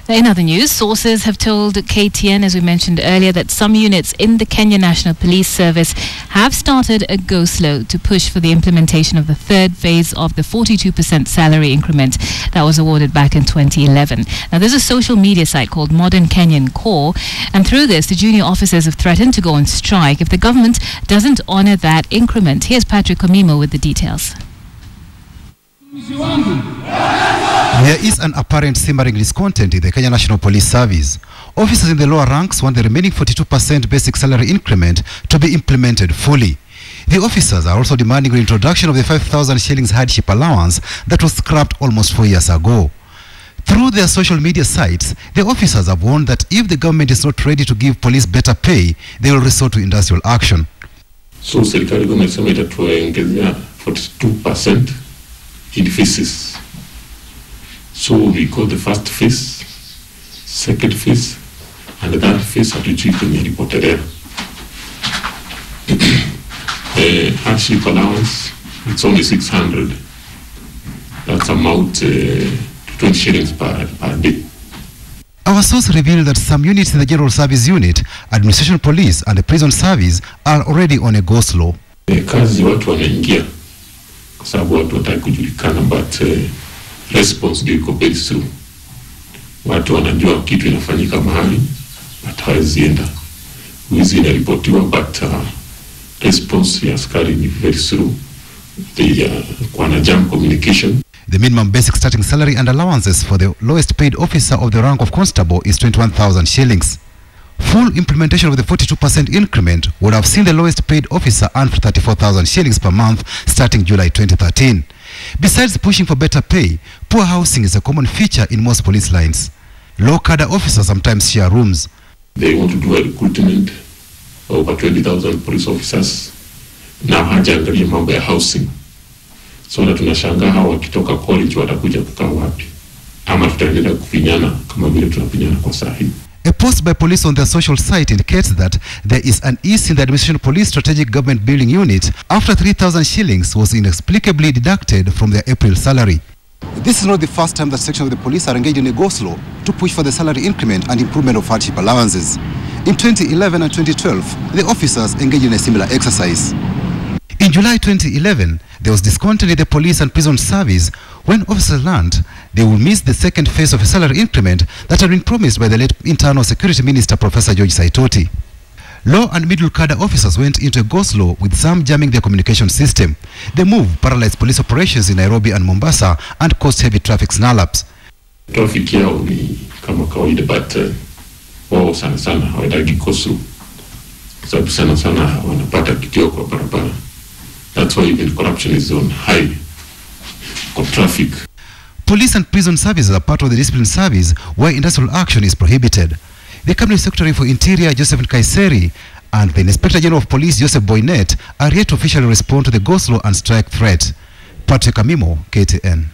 In other news, sources have told KTN, as we mentioned earlier, that some units in the Kenya National Police Service have started a go-slow to push for the implementation of the third phase of the 42% salary increment that was awarded back in 2011. Now, there's a social media site called Modern Kenyan Corps, and through this, the junior officers have threatened to go on strike if the government doesn't honor that increment. Here's Patrick Omimo with the details. There is an apparent simmering discontent in the Kenya National Police Service. Officers in the lower ranks want the remaining 42% basic salary increment to be implemented fully. The officers are also demanding the introduction of the 5,000 shillings hardship allowance that was scrapped almost 4 years ago. Through their social media sites, the officers have warned that if the government is not ready to give police better pay, they will resort to industrial action. So, serikali imesema itatuongezea 42% in phases. So we got the first phase, second phase, and the third phase hatujui kwenye reported. The hardship allowance, it's only 600. That's amount 20 shillings per day. Our source revealed that some units in the General Service Unit, Administration Police, and the Prison Service are already on a go-slow. Kazi watu wanaingia kwa sababu watu wataki kujulikana, but response ndio iko very slow. Watu wanajua kitu inafanyika mahali, but hawazienda. Wizi inaripotiwa, but response ya askari ni very slow. They wana jam communication. The minimum basic starting salary and allowances for the lowest paid officer of the rank of constable is 21,000 shillings. Full implementation of the 42% increment would have seen the lowest paid officer earn 34,000 shillings per month starting July 2013. Besides pushing for better pay, poor housing is a common feature in most police lines. Low cadre officers sometimes share rooms. They want to do a recruitment of over 20,000 police officers. Now hajaangalia mambo ya housing. So na tunashangaa hawa wakitoka college watakuja kukaa wapi? Ama tutaendelea kufinyana kama vile tunafinyana kwa sahihi. A post by police on their social site indicates that there is an ease in the Administration Police Strategic Government Building Unit after 3,000 shillings was inexplicably deducted from their April salary. This is not the first time that section of the police are engaged in a go-slow to push for the salary increment and improvement of hardship allowances. In 2011 and 2012, the officers engaged in a similar exercise. In July 2011, there was discontent in the police and prison service when officers learned they will miss the second phase of a salary increment that had been promised by the late Internal Security Minister Professor George Saitoti. Low and middle cadre officers went into a go-slow with some jamming their communication system. The move paralyzed police operations in Nairobi and Mombasa and caused heavy traffic snarl-ups. Traffic yao ni kama kawaida, but wao sana sana hawataki go-slow. Sababu sana sana wanapata kitio kwa barabara. That's why even corruption is on high of traffic. Police and prison services are part of the discipline service where industrial action is prohibited. The Cabinet Secretary for Interior, Joseph Kaiseri, and the Inspector General of Police, Joseph Boynet, are yet to officially respond to the go-slow and strike threat. Patrick Omimo, KTN.